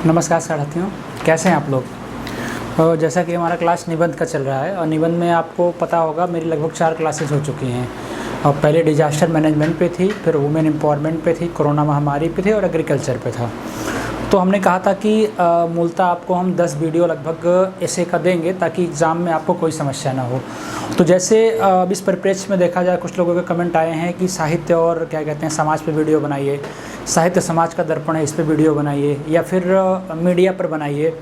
नमस्कार साथियों, कैसे हैं आप लोग। और जैसा कि हमारा क्लास निबंध का चल रहा है और निबंध में आपको पता होगा मेरी लगभग 4 क्लासेस हो चुकी हैं। और पहले डिजास्टर मैनेजमेंट पे थी, फिर वुमेन एम्पावरमेंट पे थी, कोरोना महामारी पे थी और एग्रीकल्चर पे था। तो हमने कहा था कि मूलतः आपको हम 10 वीडियो लगभग ऐसे का देंगे ताकि एग्ज़ाम में आपको कोई समस्या ना हो। तो जैसे अब इस परिप्रेक्ष्य में देखा जाए, कुछ लोगों के कमेंट आए हैं कि साहित्य और क्या कहते हैं समाज पे वीडियो बनाइए, साहित्य समाज का दर्पण है इस पे वीडियो बनाइए, या फिर मीडिया पर बनाइए।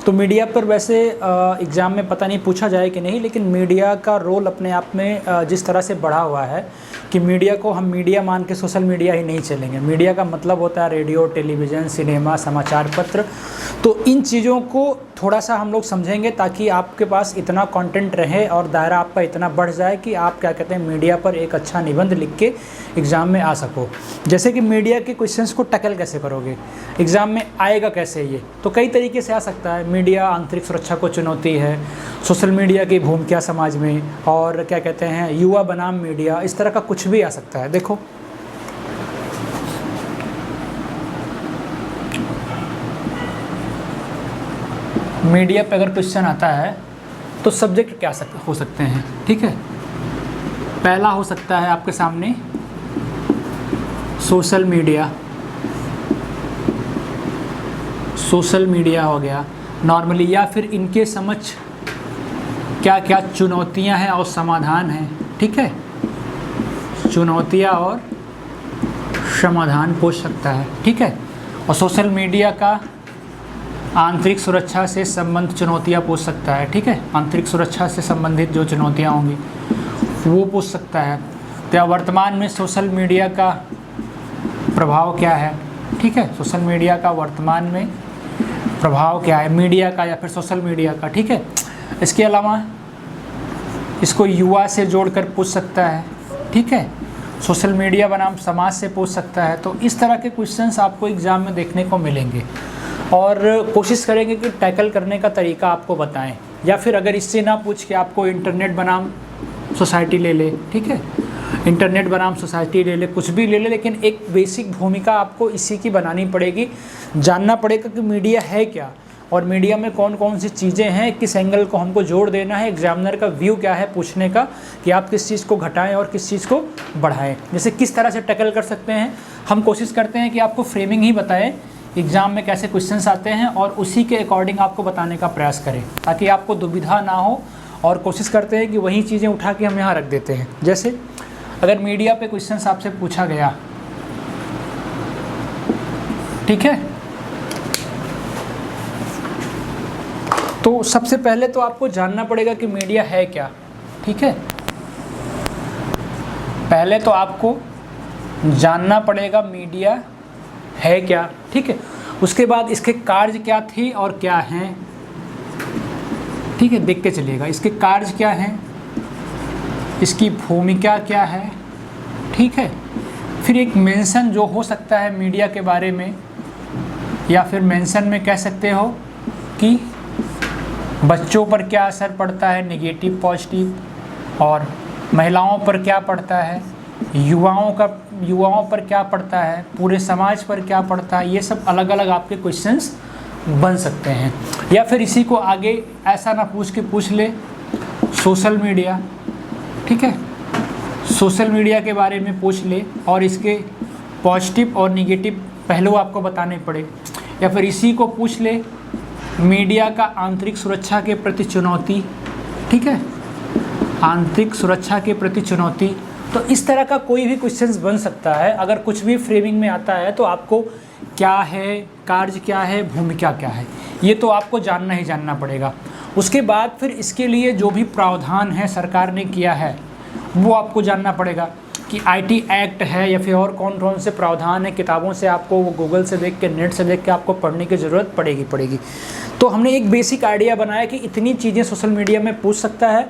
तो मीडिया पर वैसे एग्ज़ाम में पता नहीं पूछा जाए कि नहीं, लेकिन मीडिया का रोल अपने आप में जिस तरह से बढ़ा हुआ है कि मीडिया को हम मीडिया मान के सोशल मीडिया ही नहीं चलेंगे। मीडिया का मतलब होता है रेडियो, टेलीविज़न, सिनेमा, समाचार पत्र। तो इन चीज़ों को थोड़ा सा हम लोग समझेंगे ताकि आपके पास इतना कंटेंट रहे और दायरा आपका इतना बढ़ जाए कि आप क्या कहते हैं मीडिया पर एक अच्छा निबंध लिख के एग्ज़ाम में आ सको। जैसे कि मीडिया के क्वेश्चंस को टैकल कैसे करोगे, एग्ज़ाम में आएगा कैसे, ये तो कई तरीके से आ सकता है। मीडिया आंतरिक सुरक्षा को चुनौती है, सोशल मीडिया की भूमिका समाज में, और क्या कहते हैं युवा बनाम मीडिया, इस तरह का कुछ भी आ सकता है। देखो मीडिया पे अगर क्वेश्चन आता है तो सब्जेक्ट क्या हो सकते हैं, ठीक है। पहला हो सकता है आपके सामने सोशल मीडिया, सोशल मीडिया हो गया नॉर्मली, या फिर इनके समझ क्या क्या चुनौतियां हैं और समाधान हैं, ठीक है। चुनौतियां और समाधान पूछ सकता है, ठीक है। और सोशल मीडिया का आंतरिक सुरक्षा से संबंधित चुनौतियां पूछ सकता है, ठीक है। आंतरिक सुरक्षा से संबंधित जो चुनौतियां होंगी वो पूछ सकता है। क्या वर्तमान में सोशल मीडिया का प्रभाव क्या है, ठीक है। सोशल मीडिया का वर्तमान में प्रभाव क्या है, मीडिया का या फिर सोशल मीडिया का, ठीक है। इसके अलावा इसको युवा से जोड़कर पूछ सकता है, ठीक है। सोशल मीडिया बनाम समाज से पूछ सकता है। तो इस तरह के क्वेश्चंस आपको एग्ज़ाम में देखने को मिलेंगे और कोशिश करेंगे कि टैकल करने का तरीका आपको बताएं। या फिर अगर इससे ना पूछ के आपको इंटरनेट बनाम सोसाइटी ले ले, ठीक है, इंटरनेट बनाम सोसाइटी ले ले, कुछ भी ले ले, लेकिन एक बेसिक भूमिका आपको इसी की बनानी पड़ेगी। जानना पड़ेगा कि मीडिया है क्या और मीडिया में कौन कौन सी चीज़ें हैं, किस एंगल को हमको जोड़ देना है, एग्जामिनर का व्यू क्या है पूछने का, कि आप किस चीज़ को घटाएं और किस चीज़ को बढ़ाएं। जैसे किस तरह से टैकल कर सकते हैं, हम कोशिश करते हैं कि आपको फ्रेमिंग ही बताएं एग्ज़ाम में कैसे क्वेश्चंस आते हैं और उसी के अकॉर्डिंग आपको बताने का प्रयास करें ताकि आपको दुविधा ना हो। और कोशिश करते हैं कि वही चीज़ें उठा के हम यहाँ रख देते हैं। जैसे अगर मीडिया पे क्वेश्चंस आपसे पूछा गया, ठीक है, तो सबसे पहले तो आपको जानना पड़ेगा कि मीडिया है क्या, ठीक है। पहले तो आपको जानना पड़ेगा मीडिया है क्या, ठीक है। उसके बाद इसके कार्य क्या थे और क्या हैं, ठीक है, देखते चलिएगा। इसके कार्य क्या हैं, इसकी भूमिका क्या है, ठीक है। फिर एक मेंशन जो हो सकता है मीडिया के बारे में, या फिर मेंशन में कह सकते हो कि बच्चों पर क्या असर पड़ता है, नेगेटिव पॉजिटिव, और महिलाओं पर क्या पड़ता है, युवाओं पर क्या पड़ता है, पूरे समाज पर क्या पड़ता है। ये सब अलग अलग आपके क्वेश्चंस बन सकते हैं। या फिर इसी को आगे ऐसा ना पूछ के पूछ ले सोशल मीडिया, ठीक है, सोशल मीडिया के बारे में पूछ ले और इसके पॉजिटिव और निगेटिव पहलू आपको बताने पड़े। या फिर इसी को पूछ ले मीडिया का आंतरिक सुरक्षा के प्रति चुनौती, ठीक है, आंतरिक सुरक्षा के प्रति चुनौती। तो इस तरह का कोई भी क्वेश्चंस बन सकता है। अगर कुछ भी फ्रेमिंग में आता है तो आपको क्या है, कार्य क्या है, भूमिका क्या है, ये तो आपको जानना ही जानना पड़ेगा। उसके बाद फिर इसके लिए जो भी प्रावधान है सरकार ने किया है वो आपको जानना पड़ेगा कि आईटी एक्ट है या फिर और कौन कौन से प्रावधान है। किताबों से आपको वो गूगल से देख के, नेट से देख के आपको पढ़ने की ज़रूरत पड़ेगी। तो हमने एक बेसिक आइडिया बनाया कि इतनी चीज़ें सोशल मीडिया में पूछ सकता है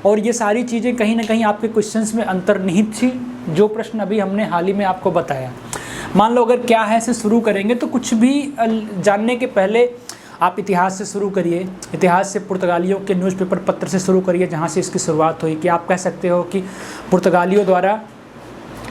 और ये सारी चीज़ें कहीं ना कहीं आपके क्वेश्चंस में अंतर्निहित थी, जो प्रश्न अभी हमने हाल ही में आपको बताया। मान लो अगर क्या है से शुरू करेंगे तो कुछ भी जानने के पहले आप इतिहास से शुरू करिए। इतिहास से पुर्तगालियों के न्यूज़पेपर पत्र से शुरू करिए, जहाँ से इसकी शुरुआत हुई, कि आप कह सकते हो कि पुर्तगालियों द्वारा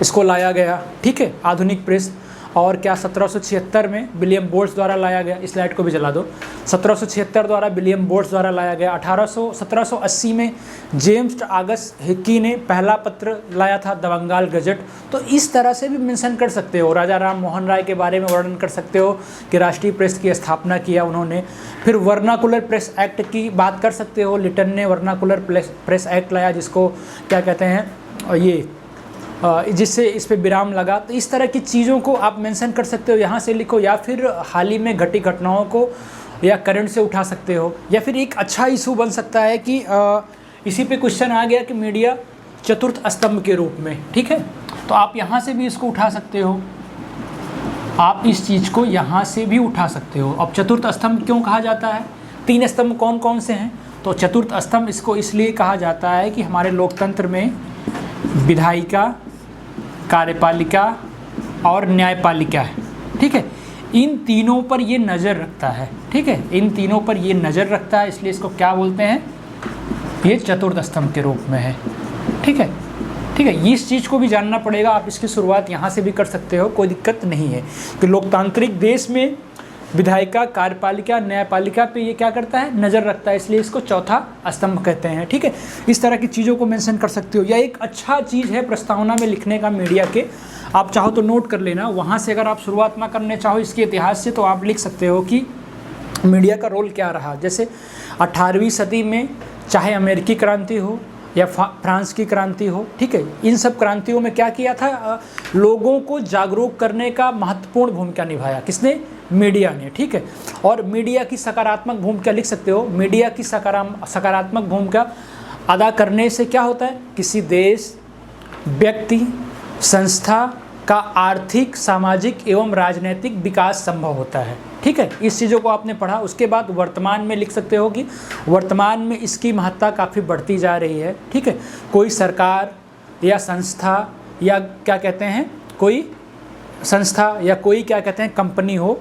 इसको लाया गया, ठीक है, आधुनिक प्रेस। और क्या 1776 में विलियम बोल्ट्स द्वारा लाया गया, इस स्लाइड को भी जला दो, 1776 द्वारा विलियम बोल्ट्स द्वारा लाया गया। 1780 में जेम्स ऑगस्ट हिकी ने पहला पत्र लाया था, द बंगाल गजट। तो इस तरह से भी मेंशन कर सकते हो। राजा राम मोहन राय के बारे में वर्णन कर सकते हो कि राष्ट्रीय प्रेस की स्थापना किया उन्होंने। फिर वर्नाकुलर प्रेस एक्ट की बात कर सकते हो, लिटन ने वर्नाकुलर प्रेस एक्ट लाया, जिसको क्या कहते हैं ये जिससे इस पे विराम लगा। तो इस तरह की चीज़ों को आप मेंशन कर सकते हो, यहाँ से लिखो, या फिर हाल ही में घटी घटनाओं को या करंट से उठा सकते हो, या फिर एक अच्छा इशू बन सकता है कि इसी पे क्वेश्चन आ गया कि मीडिया चतुर्थ स्तंभ के रूप में, ठीक है, तो आप यहाँ से भी इसको उठा सकते हो, आप इस चीज़ को यहाँ से भी उठा सकते हो। अब चतुर्थ स्तंभ क्यों कहा जाता है, 3 स्तंभ कौन कौन से हैं, तो चतुर्थ स्तंभ इसको इसलिए कहा जाता है कि हमारे लोकतंत्र में विधायिका, कार्यपालिका और न्यायपालिका है, ठीक है, इन तीनों पर ये नज़र रखता है, ठीक है, इन तीनों पर ये नज़र रखता है, इसलिए इसको क्या बोलते हैं, ये चतुर्थ स्तंभ के रूप में है, ठीक है, ठीक है। इस चीज़ को भी जानना पड़ेगा, आप इसकी शुरुआत यहाँ से भी कर सकते हो, कोई दिक्कत नहीं है कि लोकतांत्रिक देश में विधायिका, कार्यपालिका, न्यायपालिका पे ये क्या करता है, नज़र रखता है, इसलिए इसको चौथा स्तंभ कहते हैं, ठीक है। इस तरह की चीज़ों को मेंशन कर सकते हो। यह एक अच्छा चीज़ है प्रस्तावना में लिखने का मीडिया के, आप चाहो तो नोट कर लेना, वहाँ से अगर आप शुरुआत ना करने चाहो इसके इतिहास से, तो आप लिख सकते हो कि मीडिया का रोल क्या रहा। जैसे 18वीं सदी में चाहे अमेरिकी क्रांति हो या फ्रांस की क्रांति हो, ठीक है, इन सब क्रांतियों में क्या किया था, लोगों को जागरूक करने का महत्वपूर्ण भूमिका निभाया, किसने, मीडिया ने, ठीक है। और मीडिया की सकारात्मक भूमिका लिख सकते हो, मीडिया की सकारात्मक भूमिका अदा करने से क्या होता है, किसी देश, व्यक्ति, संस्था का आर्थिक, सामाजिक एवं राजनीतिक विकास संभव होता है, ठीक है। इस चीज़ों को आपने पढ़ा। उसके बाद वर्तमान में लिख सकते हो कि वर्तमान में इसकी महत्ता काफ़ी बढ़ती जा रही है, ठीक है। कोई सरकार या संस्था या क्या कहते हैं, कोई संस्था या कोई क्या कहते हैं कंपनी हो,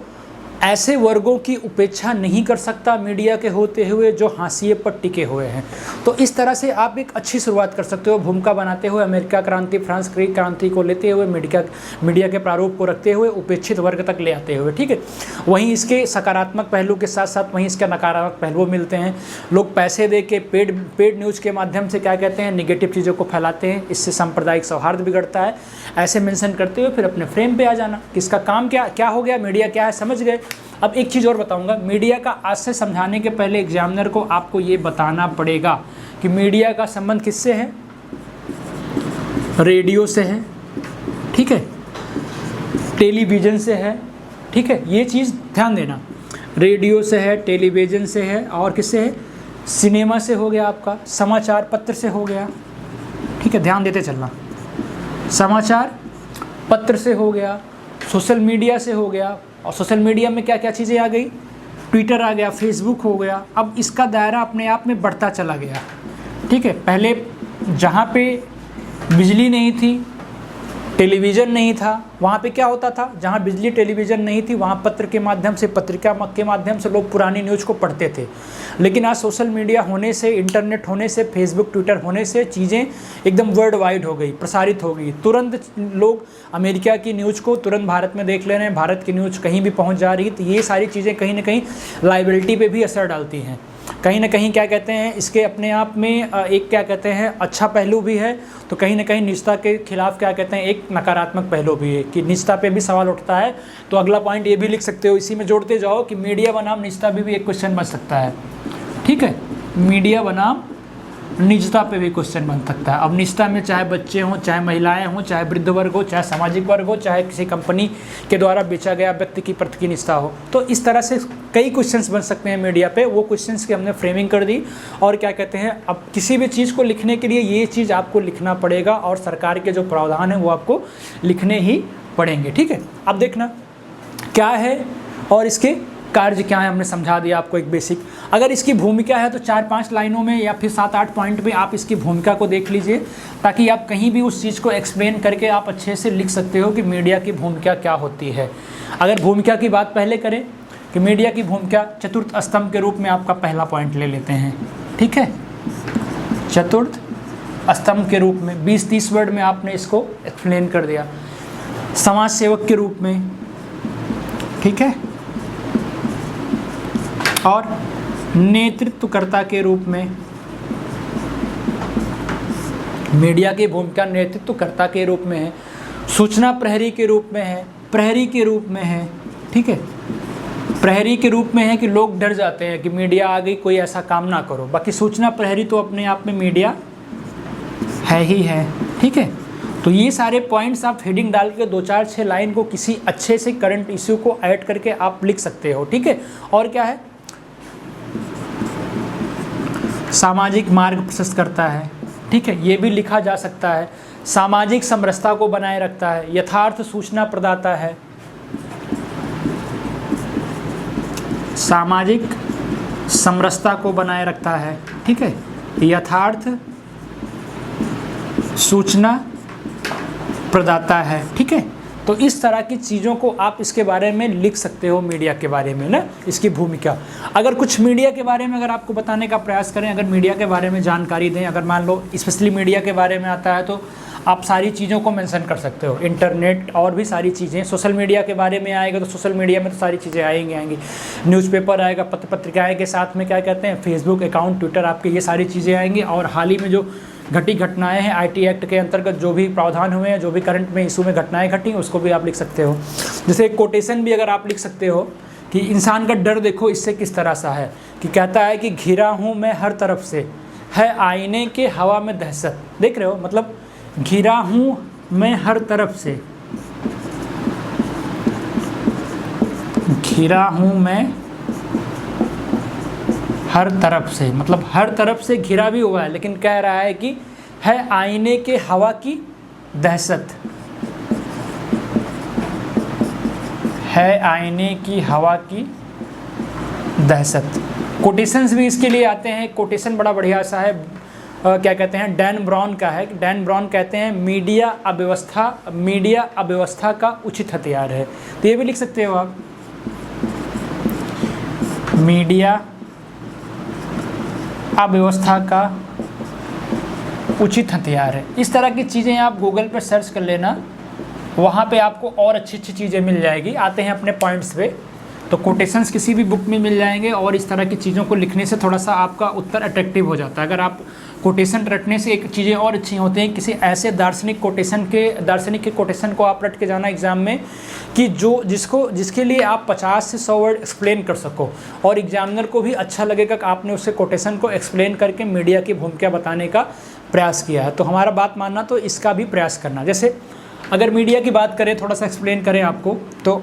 ऐसे वर्गों की उपेक्षा नहीं कर सकता मीडिया के होते हुए जो हाशिए पर टिके हुए हैं। तो इस तरह से आप एक अच्छी शुरुआत कर सकते हो भूमिका बनाते हुए, अमेरिका क्रांति, फ्रांस की क्रांति को लेते हुए, मीडिया के प्रारूप को रखते हुए उपेक्षित वर्ग तक ले आते हुए, ठीक है। वहीं इसके सकारात्मक पहलू के साथ साथ वहीं इसके नकारात्मक पहलू मिलते हैं। लोग पैसे दे के पेड न्यूज़ के माध्यम से क्या कहते हैं, निगेटिव चीज़ों को फैलाते हैं, इससे सांप्रदायिक सौहार्द बिगड़ता है। ऐसे मेंशन करते हुए फिर अपने फ्रेम पे आ जाना कि इसका काम क्या हो गया, मीडिया क्या है, समझ गए। अब एक चीज़ और बताऊंगा, मीडिया का आज से समझाने के पहले एग्जामिनर को आपको ये बताना पड़ेगा कि मीडिया का संबंध किससे है, रेडियो से है, ठीक है, टेलीविज़न से है, ठीक है, ये चीज़ ध्यान देना, रेडियो से है, टेलीविज़न से है, और किससे है, सिनेमा से हो गया, आपका समाचार पत्र से हो गया, ठीक है, ध्यान देते चलना, समाचार पत्र से हो गया, सोशल मीडिया से हो गया, और सोशल मीडिया में क्या क्या चीज़ें आ गई, ट्विटर आ गया, फेसबुक हो गया। अब इसका दायरा अपने आप में बढ़ता चला गया, ठीक है। पहले जहाँ पे बिजली नहीं थी, टेलीविज़न नहीं था, वहाँ पे क्या होता था, जहाँ बिजली टेलीविज़न नहीं थी वहाँ पत्र के माध्यम से, पत्रिका के माध्यम से लोग पुरानी न्यूज़ को पढ़ते थे। लेकिन आज सोशल मीडिया होने से, इंटरनेट होने से, फेसबुक ट्विटर होने से चीज़ें एकदम वर्ल्ड वाइड हो गई, प्रसारित हो गई। तुरंत लोग अमेरिका की न्यूज़ को तुरंत भारत में देख ले रहे हैं, भारत की न्यूज़ कहीं भी पहुँच जा रही है। तो ये सारी चीज़ें कहीं ना कहीं लाइबिलिटी पर भी असर डालती हैं, कहीं ना कहीं क्या कहते हैं, इसके अपने आप में एक क्या कहते हैं अच्छा पहलू भी है, तो कहीं ना कहीं निजता के खिलाफ क्या कहते हैं एक नकारात्मक पहलू भी है कि निजता पे भी सवाल उठता है। तो अगला पॉइंट ये भी लिख सकते हो, इसी में जोड़ते जाओ कि मीडिया बनाम निजता भी एक क्वेश्चन बन सकता है, ठीक है, मीडिया बनाम निजता पे भी क्वेश्चन बन सकता है। अब निजता में चाहे बच्चे हों, चाहे महिलाएं हों, चाहे वृद्ध वर्ग हो, चाहे सामाजिक वर्ग हो, चाहे किसी कंपनी के द्वारा बेचा गया व्यक्ति की प्रति की निजता हो, तो इस तरह से कई क्वेश्चंस बन सकते हैं मीडिया पे। वो क्वेश्चंस की हमने फ्रेमिंग कर दी। और क्या कहते हैं, अब किसी भी चीज़ को लिखने के लिए ये चीज़ आपको लिखना पड़ेगा, और सरकार के जो प्रावधान है वो आपको लिखने ही पड़ेंगे, ठीक है। अब देखना क्या है और इसके कार्य क्या है, हमने समझा दिया आपको एक बेसिक। अगर इसकी भूमिका है तो 4-5 लाइनों में या फिर 7-8 पॉइंट में आप इसकी भूमिका को देख लीजिए, ताकि आप कहीं भी उस चीज़ को एक्सप्लेन करके आप अच्छे से लिख सकते हो कि मीडिया की भूमिका क्या होती है। अगर भूमिका की बात पहले करें कि मीडिया की भूमिका चतुर्थ स्तंभ के रूप में आपका पहला पॉइंट ले लेते हैं, ठीक है, चतुर्थ स्तंभ के रूप में 20-30 वर्ड में आपने इसको एक्सप्लेन कर दिया। समाज सेवक के रूप में, ठीक है। और नेतृत्वकर्ता के रूप में, मीडिया की भूमिका नेतृत्वकर्ता के रूप में है, सूचना प्रहरी के रूप में है, प्रहरी के रूप में है, ठीक है। प्रहरी के रूप में है कि लोग डर जाते हैं कि मीडिया आ गई, कोई ऐसा काम ना करो। बाकी सूचना प्रहरी तो अपने आप में मीडिया है ही है, ठीक है। तो ये सारे पॉइंट्स आप हेडिंग डाल के 2-4-6 लाइन को किसी अच्छे से करंट इश्यू को ऐड करके आप लिख सकते हो, ठीक है। और क्या है, सामाजिक मार्ग प्रशस्त करता है, ठीक है, ये भी लिखा जा सकता है। सामाजिक समरसता को बनाए रखता है, यथार्थ सूचना प्रदाता है, सामाजिक समरसता को बनाए रखता है, ठीक है, यथार्थ सूचना प्रदाता है, ठीक है। तो इस तरह की चीज़ों को आप इसके बारे में लिख सकते हो, मीडिया के बारे में ना, इसकी भूमिका। अगर कुछ मीडिया के बारे में अगर आपको बताने का प्रयास करें, अगर मीडिया के बारे में जानकारी दें, अगर मान लो स्पेशली मीडिया के बारे में आता है तो आप सारी चीज़ों को मेंशन कर सकते हो, इंटरनेट और भी सारी चीज़ें। सोशल मीडिया के बारे में आएगा तो सोशल मीडिया में तो सारी चीज़ें आएंगी, न्यूज़पेपर आएगा, पत्र पत्रिकाएँ के साथ में क्या कहते हैं, फेसबुक अकाउंट, ट्विटर, आपके ये सारी चीज़ें आएंगी। और हाल ही में जो घटी घटनाएं हैं, IT एक्ट के अंतर्गत जो भी प्रावधान हुए हैं, जो भी करंट में इशू में घटनाएं घटी, उसको भी आप लिख सकते हो। जैसे एक कोटेशन भी अगर आप लिख सकते हो कि इंसान का डर देखो इससे किस तरह सा है, कि कहता है कि घिरा हूँ मैं हर तरफ से, है आईने के हवा में दहशत। देख रहे हो, मतलब घिरा हूँ मैं हर तरफ से, घिरा हूँ मैं हर तरफ से, मतलब हर तरफ से घिरा भी हुआ है, लेकिन कह रहा है कि है आईने के हवा की दहशत, है आईने की हवा की दहशत। कोटेशंस भी इसके लिए आते हैं। कोटेशन बड़ा बढ़िया सा है, क्या कहते हैं, डैन ब्राउन का है। डैन ब्राउन कहते हैं मीडिया अव्यवस्था का उचित हथियार है। तो ये भी लिख सकते हो आप, मीडिया अव्यवस्था का उचित हथियार है। इस तरह की चीज़ें आप गूगल पर सर्च कर लेना, वहाँ पे आपको और अच्छी अच्छी चीज़ें मिल जाएगी। आते हैं अपने पॉइंट्स पे, तो कोटेशंस किसी भी बुक में मिल जाएंगे और इस तरह की चीज़ों को लिखने से थोड़ा सा आपका उत्तर अट्रैक्टिव हो जाता है। अगर आप कोटेशन रटने से एक चीज़ें और अच्छी होती हैं, किसी ऐसे दार्शनिक के कोटेशन को आप रट के जाना एग्ज़ाम में कि जिसके लिए आप 50 से 100 वर्ड एक्सप्लेन कर सको और एग्जामिनर को भी अच्छा लगेगा कि आपने उससे कोटेशन को एक्सप्लेन करके मीडिया की भूमिका बताने का प्रयास किया है। तो हमारा बात मानना, तो इसका भी प्रयास करना। जैसे अगर मीडिया की बात करें, थोड़ा सा एक्सप्लेन करें आपको, तो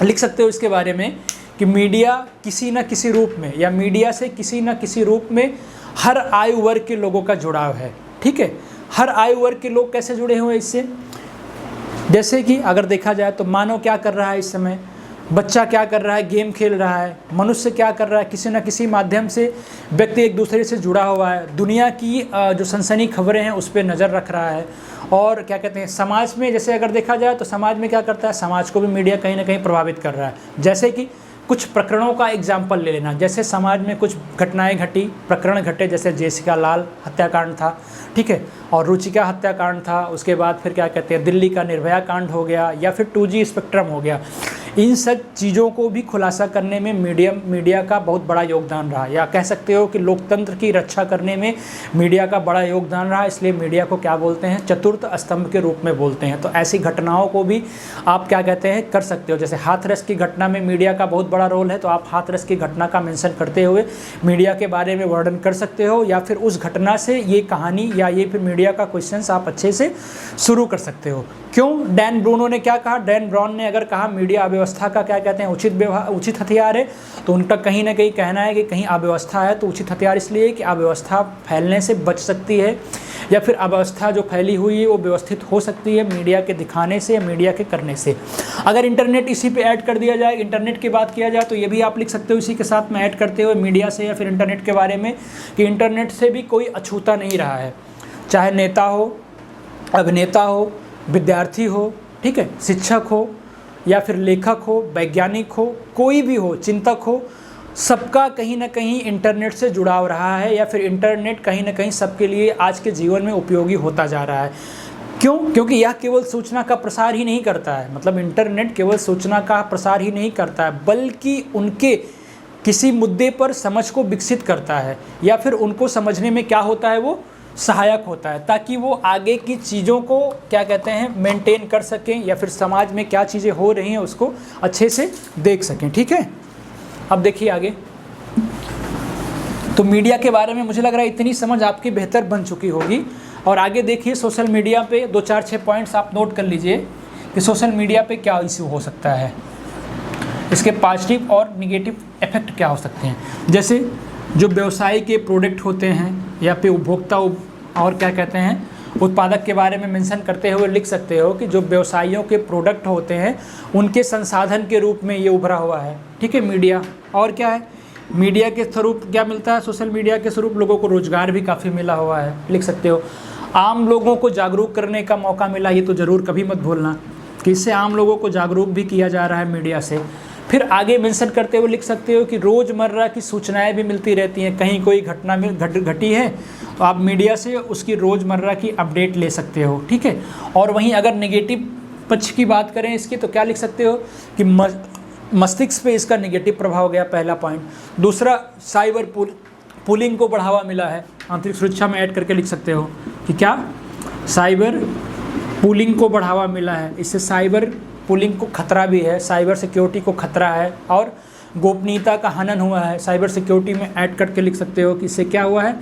लिख सकते हो इसके बारे में कि मीडिया किसी न किसी रूप में, या मीडिया से किसी न किसी रूप में हर आयु वर्ग के लोगों का जुड़ाव है, ठीक है। हर आयु वर्ग के लोग कैसे जुड़े हुए हैं इससे, जैसे कि अगर देखा जाए तो मानव क्या कर रहा है इस समय, बच्चा क्या कर रहा है, गेम खेल रहा है, मनुष्य क्या कर रहा है, किसी न किसी माध्यम से व्यक्ति एक दूसरे से जुड़ा हुआ है, दुनिया की जो सनसनी खबरें हैं उस पर नज़र रख रहा है। और क्या कहते हैं, समाज में जैसे अगर देखा जाए तो समाज में क्या करता है, समाज को भी मीडिया कहीं ना कहीं प्रभावित कर रहा है। जैसे कि कुछ प्रकरणों का एग्जाम्पल ले लेना, जैसे समाज में कुछ घटनाएं घटी, प्रकरण घटे, जैसे जेसिका लाल हत्याकांड था, ठीक है, और रुचिका हत्याकांड था, उसके बाद फिर क्या कहते हैं दिल्ली का निर्भया कांड हो गया, या फिर 2G स्पेक्ट्रम हो गया। इन सब चीज़ों को भी खुलासा करने में मीडिया का बहुत बड़ा योगदान रहा, या कह सकते हो कि लोकतंत्र की रक्षा करने में मीडिया का बड़ा योगदान रहा। इसलिए मीडिया को क्या बोलते हैं, चतुर्थ स्तंभ के रूप में बोलते हैं। तो ऐसी घटनाओं को भी आप क्या कहते हैं कर सकते हो। जैसे हाथरस की घटना में मीडिया का बहुत बड़ा रोल है, तो आप हाथरस की घटना का मेंशन करते हुए मीडिया के बारे में वर्णन कर सकते हो, या फिर उस घटना से ये कहानी या ये फिर मीडिया का क्वेश्चंस आप अच्छे से शुरू कर सकते हो। क्यों, डैन ब्रूनो ने क्या कहा, डैन ब्राउन ने अगर कहा मीडिया अव्यवस्था का क्या कहते हैं उचित हथियार है, तो उनका कहीं ना कहीं कहना है कि कहीं अव्यवस्था है तो उचित हथियार इसलिए कि अव्यवस्था फैलने से बच सकती है, या फिर अव्यवस्था जो फैली हुई है वो व्यवस्थित हो सकती है मीडिया के दिखाने से या मीडिया के करने से। अगर इंटरनेट इसी पे ऐड कर दिया जाए, इंटरनेट की बात किया जाए, तो ये भी आप लिख सकते हो इसी के साथ में ऐड करते हुए मीडिया से या फिर इंटरनेट के बारे में, कि इंटरनेट से भी कोई अछूता नहीं रहा है, चाहे नेता हो, अभिनेता हो, विद्यार्थी हो, ठीक है, शिक्षक हो, या फिर लेखक हो, वैज्ञानिक हो, कोई भी हो, चिंतक हो, सबका कहीं ना कहीं इंटरनेट से जुड़ाव रहा है, या फिर इंटरनेट कहीं ना कहीं सबके लिए आज के जीवन में उपयोगी होता जा रहा है। क्यों? क्योंकि यह केवल सूचना का प्रसार ही नहीं करता है, मतलब इंटरनेट केवल सूचना का प्रसार ही नहीं करता है, बल्कि उनके किसी मुद्दे पर समझ को विकसित करता है, या फिर उनको समझने में क्या होता है, वो सहायक होता है, ताकि वो आगे की चीज़ों को क्या कहते हैं मेंटेन कर सकें, या फिर समाज में क्या चीज़ें हो रही हैं उसको अच्छे से देख सकें। ठीक है, अब देखिए आगे। तो मीडिया के बारे में मुझे लग रहा है इतनी समझ आपकी बेहतर बन चुकी होगी। और आगे देखिए सोशल मीडिया पे 2 4 6 पॉइंट्स आप नोट कर लीजिए कि सोशल मीडिया पे क्या इश्यू हो सकता है, इसके पॉजिटिव और निगेटिव इफेक्ट क्या हो सकते हैं। जैसे जो व्यवसाय के प्रोडक्ट होते हैं या फिर उपभोक्ता और क्या कहते हैं उत्पादक के बारे में मेंशन करते हुए लिख सकते हो कि जो व्यवसायियों के प्रोडक्ट होते हैं उनके संसाधन के रूप में ये उभरा हुआ है। ठीक है, मीडिया। और क्या है, मीडिया के स्वरूप क्या मिलता है, सोशल मीडिया के स्वरूप लोगों को रोजगार भी काफ़ी मिला हुआ है, लिख सकते हो। आम लोगों को जागरूक करने का मौका मिला, ये तो ज़रूर कभी मत भूलना कि इससे आम लोगों को जागरूक भी किया जा रहा है मीडिया से। फिर आगे मेंशन करते हुए लिख सकते हो कि रोज़मर्रा की सूचनाएं भी मिलती रहती हैं, कहीं कोई घटना में घटी है तो आप मीडिया से उसकी रोज़मर्रा की अपडेट ले सकते हो। ठीक है, और वहीं अगर नेगेटिव पक्ष की बात करें इसकी तो क्या लिख सकते हो कि मस्तिष्क पे इसका नेगेटिव प्रभाव गया, पहला पॉइंट। दूसरा, साइबर पुलिंग को बढ़ावा मिला है, आंतरिक सुरक्षा में ऐड करके लिख सकते हो कि क्या साइबर पुलिंग को बढ़ावा मिला है, इससे साइबर पुलिंग को खतरा भी है, साइबर सिक्योरिटी को खतरा है, और गोपनीयता का हनन हुआ है, साइबर सिक्योरिटी में ऐड करके लिख सकते हो कि इससे क्या हुआ है,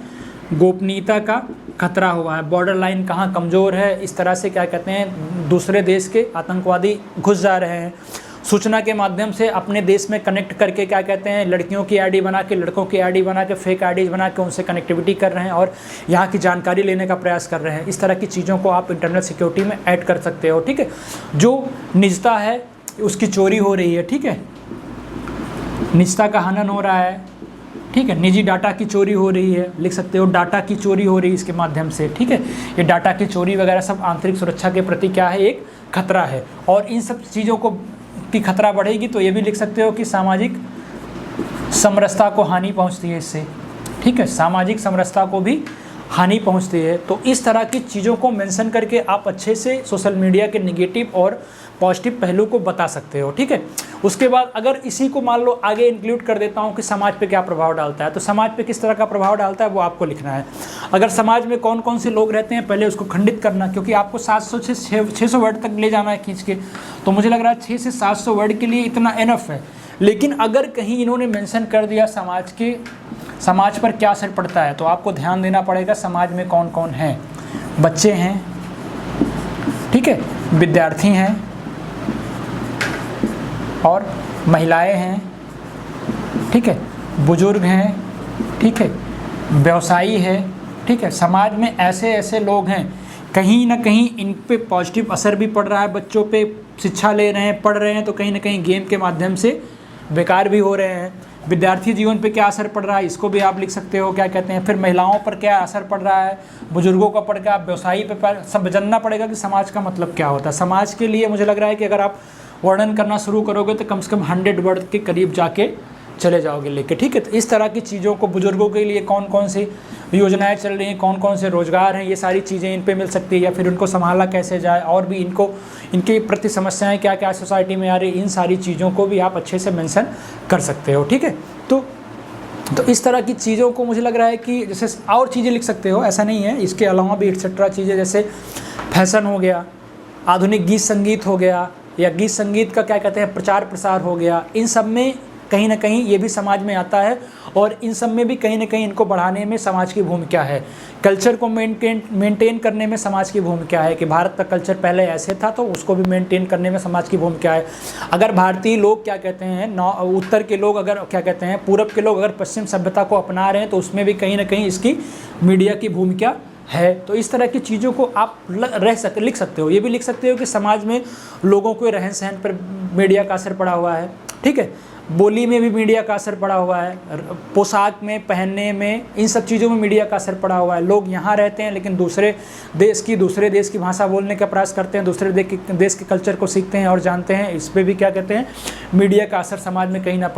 गोपनीयता का खतरा हुआ है, बॉर्डर लाइन कहाँ कमज़ोर है, इस तरह से क्या कहते हैं दूसरे देश के आतंकवादी घुस जा रहे हैं। सूचना के माध्यम से अपने देश में कनेक्ट करके क्या कहते हैं लड़कियों की आईडी बना के, लड़कों की आईडी बना के, फेक आईडीज बना के उनसे कनेक्टिविटी कर रहे हैं और यहाँ की जानकारी लेने का प्रयास कर रहे हैं। इस तरह की चीज़ों को आप इंटरनेट सिक्योरिटी में ऐड कर सकते हो। ठीक है, जो निजता है उसकी चोरी हो रही है, ठीक है, निजता का हनन हो रहा है, ठीक है, निजी डाटा की चोरी हो रही है, लिख सकते हो डाटा की चोरी हो रही है इसके माध्यम से। ठीक है, ये डाटा की चोरी वगैरह सब आंतरिक सुरक्षा के प्रति क्या है, एक खतरा है। और इन सब चीज़ों को की खतरा बढ़ेगी तो ये भी लिख सकते हो कि सामाजिक समरसता को हानि पहुंचती है इससे। ठीक है, सामाजिक समरसता को भी हानि पहुंचती है। तो इस तरह की चीज़ों को मेंशन करके आप अच्छे से सोशल मीडिया के नेगेटिव और पॉजिटिव पहलू को बता सकते हो। ठीक है, उसके बाद अगर इसी को मान लो आगे इंक्लूड कर देता हूँ कि समाज पे क्या प्रभाव डालता है, तो समाज पे किस तरह का प्रभाव डालता है वो आपको लिखना है। अगर समाज में कौन कौन से लोग रहते हैं पहले उसको खंडित करना, क्योंकि आपको 700 से 600 वर्ड तक ले जाना है खींच के, तो मुझे लग रहा है 600 से 700 वर्ड के लिए इतना एनफ है। लेकिन अगर कहीं इन्होंने मेंशन कर दिया समाज पर क्या असर पड़ता है, तो आपको ध्यान देना पड़ेगा समाज में कौन कौन है। बच्चे हैं, ठीक है, विद्यार्थी हैं और महिलाएं हैं, ठीक है, बुजुर्ग हैं, ठीक है, व्यवसायी है। ठीक है, समाज में ऐसे ऐसे लोग हैं, कहीं ना कहीं इन पे पॉजिटिव असर भी पड़ रहा है, बच्चों पे शिक्षा ले रहे हैं, पढ़ रहे हैं, तो कहीं ना कहीं गेम के माध्यम से बेकार भी हो रहे हैं। विद्यार्थी जीवन पे क्या असर पड़ रहा है इसको भी आप लिख सकते हो, क्या कहते हैं। फिर महिलाओं पर क्या असर पड़ रहा है, बुजुर्गों का पड़ क्या, व्यवसायी पे सब जानना पड़ेगा कि समाज का मतलब क्या होता है। समाज के लिए मुझे लग रहा है कि अगर आप वर्णन करना शुरू करोगे तो कम से कम 100 वर्ड के करीब जाके चले जाओगे लेके। ठीक है, तो इस तरह की चीज़ों को, बुजुर्गों के लिए कौन कौन सी योजनाएं चल रही हैं, कौन कौन से रोजगार हैं, ये सारी चीज़ें इन पे मिल सकती है, या फिर उनको संभाला कैसे जाए, और भी इनके प्रति समस्याएं क्या क्या सोसाइटी में आ रही, इन सारी चीज़ों को भी आप अच्छे से मेंशन कर सकते हो। ठीक है, तो इस तरह की चीज़ों को मुझे लग रहा है कि जैसे और चीज़ें लिख सकते हो, ऐसा नहीं है, इसके अलावा भी एक्सेट्रा चीज़ें जैसे फैशन हो गया, आधुनिक गीत संगीत हो गया, या गीत संगीत का क्या कहते हैं प्रचार प्रसार हो गया, इन सब में कहीं ना कहीं ये भी समाज में आता है, और इन सब में भी कहीं ना कहीं इनको बढ़ाने में समाज की भूमिका है। कल्चर को मेंटेन करने में समाज की भूमिका है कि भारत का कल्चर पहले ऐसे था तो उसको भी मेंटेन करने में समाज की भूमिका है। अगर भारतीय लोग क्या कहते हैं, उत्तर के लोग अगर क्या कहते हैं, पूरब के लोग अगर पश्चिम सभ्यता को अपना रहे हैं तो उसमें भी कहीं ना कहीं इसकी मीडिया की भूमिका है। तो इस तरह की चीज़ों को आप लिख सकते हो। ये भी लिख सकते हो कि समाज में लोगों के रहन सहन पर मीडिया का असर पड़ा हुआ है। ठीक है, बोली में भी मीडिया का असर पड़ा हुआ है, पोशाक में, पहनने में, इन सब चीज़ों में मीडिया का असर पड़ा हुआ है। लोग यहाँ रहते हैं लेकिन दूसरे देश की भाषा बोलने का प्रयास करते हैं, दूसरे देश के कल्चर को सीखते हैं और जानते हैं। इस पर भी क्या कहते हैं, मीडिया का असर समाज में कहीं ना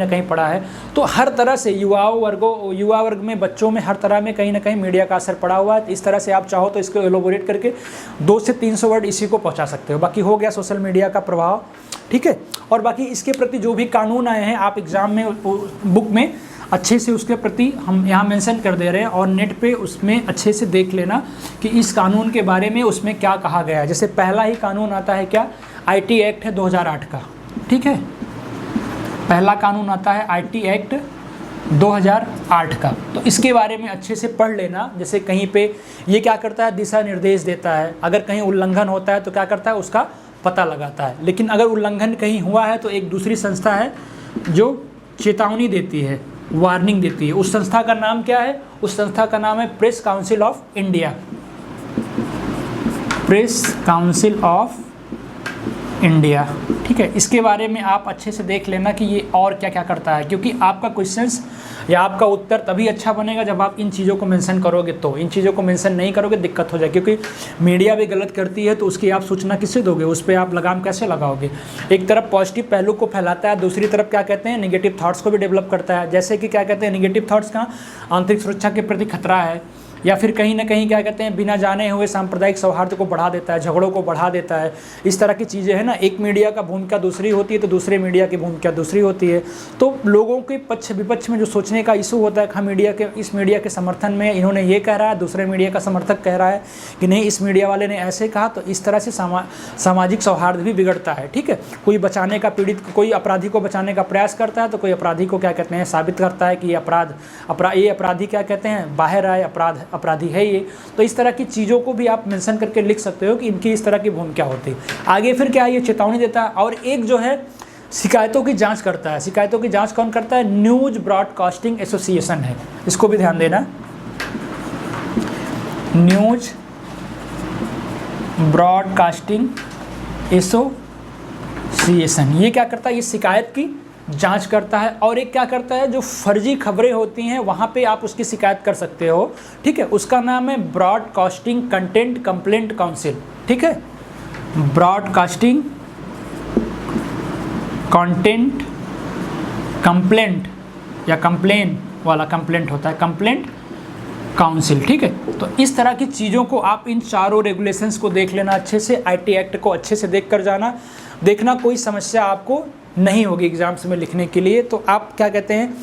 कहीं पड़ा है। तो हर तरह से युवा वर्ग में, बच्चों में, हर तरह में कहीं ना कहीं मीडिया का असर पड़ा हुआ है। इस तरह से आप चाहो तो इसको एलोबोरेट करके 200 से 300 वर्ड इसी को पहुँचा सकते हो। बाकी हो गया सोशल मीडिया का प्रभाव, ठीक है। और बाकी इसके प्रति जो भी कानून आए हैं आप एग्ज़ाम में बुक में अच्छे से उसके प्रति हम यहाँ मेंशन कर दे रहे हैं, और नेट पे उसमें अच्छे से देख लेना कि इस कानून के बारे में उसमें क्या कहा गया है। जैसे पहला ही कानून आता है क्या, IT एक्ट है 2008 का, ठीक है। पहला कानून आता है IT एक्ट 2008 का, तो इसके बारे में अच्छे से पढ़ लेना। जैसे कहीं पे ये क्या करता है, दिशा निर्देश देता है, अगर कहीं उल्लंघन होता है तो क्या करता है, उसका पता लगाता है। लेकिन अगर उल्लंघन कहीं हुआ है तो एक दूसरी संस्था है जो चेतावनी देती है, वार्निंग देती है। उस संस्था का नाम क्या है, उस संस्था का नाम है press council of India. Press council of India, ठीक है। इसके बारे में आप अच्छे से देख लेना कि ये और क्या क्या करता है, क्योंकि आपका क्वेश्चंस या आपका उत्तर तभी अच्छा बनेगा जब आप इन चीज़ों को मेंशन करोगे। तो इन चीज़ों को मेंशन नहीं करोगे दिक्कत हो जाए, क्योंकि मीडिया भी गलत करती है तो उसकी आप सूचना किससे दोगे, उस पर आप लगाम कैसे लगाओगे। एक तरफ पॉजिटिव पहलू को फैलाता है, दूसरी तरफ क्या कहते हैं, नेगेटिव थॉट्स को भी डेवलप करता है। जैसे कि क्या कहते हैं, नेगेटिव थॉट्स का आंतरिक सुरक्षा के प्रति खतरा है, या फिर कहीं ना कहीं क्या कहते हैं, बिना जाने हुए सांप्रदायिक सौहार्द को बढ़ा देता है, झगड़ों को बढ़ा देता है। इस तरह की चीज़ें हैं ना। एक मीडिया का भूमिका दूसरी होती है तो दूसरे मीडिया की भूमिका दूसरी होती है। तो लोगों के पक्ष विपक्ष में जो सोचने का इशू होता है कि इस मीडिया के समर्थन में इन्होंने ये कह रहा है, दूसरे मीडिया का समर्थक कह रहा है कि नहीं इस मीडिया वाले ने ऐसे कहा, तो इस तरह से सामाजिक सौहार्द भी बिगड़ता है, ठीक है। कोई बचाने का कोई अपराधी को बचाने का प्रयास करता है तो कोई अपराधी को क्या कहते हैं, साबित करता है कि ये अपराधी क्या कहते हैं, बाहर आए, अपराधी है ये। तो इस तरह की चीज़ों को भी आप मेंशन करके लिख सकते हो कि इनकी इस तरह की भूमिका होती है। आगे फिर क्या है, ये चेतावनी देता है। और एक जो है शिकायतों की जांच करता है। शिकायतों की जांच कौन करता है, न्यूज़ ब्रॉडकास्टिंग एसोसिएशन है, इसको भी ध्यान देना। न्यूज़ ब्रॉडकास्टिंग एसोसिएशन ये क्या करता है, ये शिकायत की जांच करता है। और एक क्या करता है, जो फर्जी खबरें होती हैं वहाँ पे आप उसकी शिकायत कर सकते हो, ठीक है। उसका नाम है ब्रॉडकास्टिंग कंटेंट कंप्लेंट काउंसिल, ठीक है। ब्रॉडकास्टिंग कंटेंट कंप्लेंट या कंप्लेन वाला कंप्लेंट होता है, कंप्लेंट काउंसिल, ठीक है। तो इस तरह की चीज़ों को आप इन चारों रेगुलेशंस को देख लेना अच्छे से, IT एक्ट को अच्छे से देख कर जाना। देखना कोई समस्या आपको नहीं होगी एग्जाम्स में लिखने के लिए। तो आप क्या कहते हैं,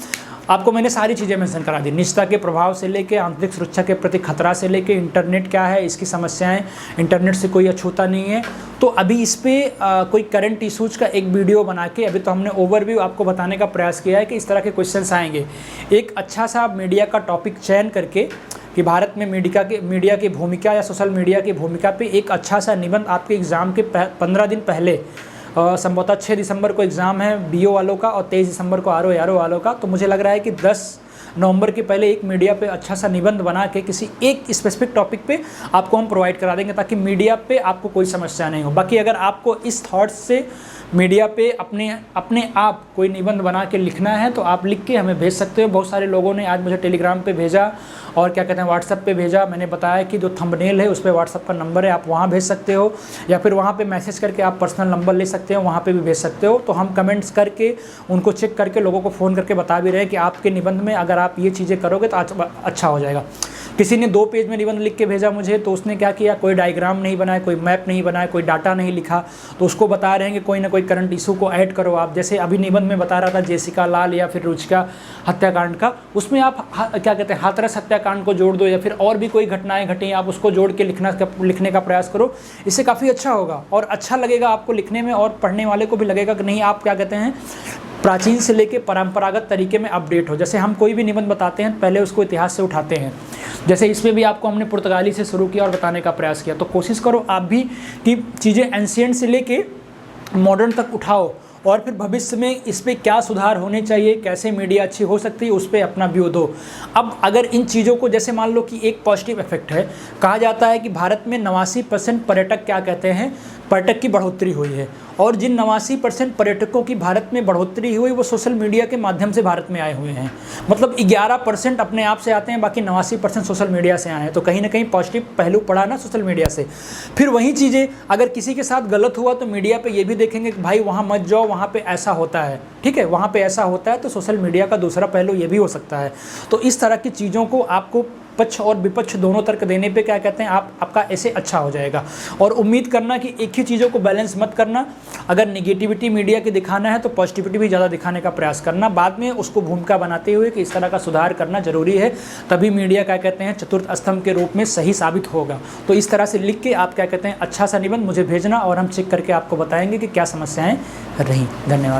आपको मैंने सारी चीज़ें मेंशन करा दी, निजता के प्रभाव से लेके आंतरिक सुरक्षा के प्रति खतरा से लेके इंटरनेट क्या है, इसकी समस्याएं, इंटरनेट से कोई अछूता नहीं है। तो अभी इस पर कोई करंट इशूज़ का एक वीडियो बना के अभी तो हमने ओवरव्यू आपको बताने का प्रयास किया है कि इस तरह के क्वेश्चंस आएंगे। एक अच्छा सा मीडिया का टॉपिक चयन करके कि भारत में मीडिया की भूमिका या सोशल मीडिया की भूमिका पे एक अच्छा सा निबंध आपके एग्ज़ाम के 15 दिन पहले, संभवतः 6 दिसंबर को एग्ज़ाम है BO वालों का और 23 दिसंबर को RO वालों का। तो मुझे लग रहा है कि 10 नवंबर के पहले एक मीडिया पे अच्छा सा निबंध बना के किसी एक स्पेसिफिक टॉपिक पे आपको हम प्रोवाइड करा देंगे, ताकि मीडिया पे आपको कोई समस्या नहीं हो। बाकी अगर आपको इस थॉट्स से मीडिया पे अपने आप कोई निबंध बना के लिखना है तो आप लिख के हमें भेज सकते हो। बहुत सारे लोगों ने आज मुझे टेलीग्राम पे भेजा और क्या कहते हैं व्हाट्सएप पे भेजा। मैंने बताया कि जो थंबनेल है उस पर व्हाट्सएप का नंबर है, आप वहाँ भेज सकते हो, या फिर वहाँ पे मैसेज करके आप पर्सनल नंबर ले सकते हो, वहाँ पे भी भेज सकते हो। तो हम कमेंट्स करके उनको चेक करके लोगों को फ़ोन करके बता भी रहे हैं कि आपके निबंध में अगर आप ये चीज़ें करोगे तो अच्छा हो जाएगा। किसी ने 2 पेज में निबंध लिख के भेजा मुझे, तो उसने क्या किया, कोई डायग्राम नहीं बनाया, कोई मैप नहीं बनाया, कोई डाटा नहीं लिखा। तो उसको बता रहे हैं कि कोई ना कोई करंट इशू को ऐड करो आप। जैसे अभी निबंध में बता रहा था जेसिका लाल या फिर रुचिका हत्याकांड का, उसमें आप क्या कहते हैं हाथरस हत्याकांड को जोड़ दो, या फिर और भी कोई घटनाएं घटी आप उसको जोड़ के लिखने का प्रयास करो। इससे काफ़ी अच्छा होगा और अच्छा लगेगा आपको लिखने में, और पढ़ने वाले को भी लगेगा कि नहीं आप क्या कहते हैं प्राचीन से लेके परंपरागत तरीके में अपडेट हो। जैसे हम कोई भी निबंध बताते हैं पहले उसको इतिहास से उठाते हैं, जैसे इसमें भी आपको हमने पुर्तगाली से शुरू किया और बताने का प्रयास किया। तो कोशिश करो आप भी कि चीज़ें एंशिएंट से लेके मॉडर्न तक उठाओ, और फिर भविष्य में इस पर क्या सुधार होने चाहिए, कैसे मीडिया अच्छी हो सकती है, उस पर अपना व्यू दो। अब अगर इन चीज़ों को, जैसे मान लो कि एक पॉजिटिव इफेक्ट है, कहा जाता है कि भारत में 89% पर्यटक क्या कहते हैं पर्यटक की बढ़ोतरी हुई है। और जिन 89% पर्यटकों की भारत में बढ़ोतरी हुई वो सोशल मीडिया के माध्यम से भारत में आए हुए हैं। मतलब 11% अपने आप से आते हैं, बाकी 89% सोशल मीडिया से आए हैं। तो कहीं ना कहीं पॉजिटिव पहलू पड़ा ना सोशल मीडिया से। फिर वही चीज़ें अगर किसी के साथ गलत हुआ तो मीडिया पे ये भी देखेंगे कि भाई वहाँ मत जाओ, वहाँ पे ऐसा होता है, ठीक है, वहाँ पे ऐसा होता है। तो सोशल मीडिया का दूसरा पहलू ये भी हो सकता है। तो इस तरह की चीज़ों को आपको पक्ष और विपक्ष दोनों तर्क देने पे क्या कहते हैं आपका ऐसे अच्छा हो जाएगा। और उम्मीद करना कि एक ही चीज़ों को बैलेंस मत करना। अगर निगेटिविटी मीडिया की दिखाना है तो पॉजिटिविटी भी ज़्यादा दिखाने का प्रयास करना, बाद में उसको भूमिका बनाते हुए कि इस तरह का सुधार करना जरूरी है, तभी मीडिया क्या कहते हैं चतुर्थ स्तंभ के रूप में सही साबित होगा। तो इस तरह से लिख के आप क्या कहते हैं अच्छा सा निबंध मुझे भेजना और हम चेक करके आपको बताएंगे कि क्या समस्याएँ रहीं। धन्यवाद।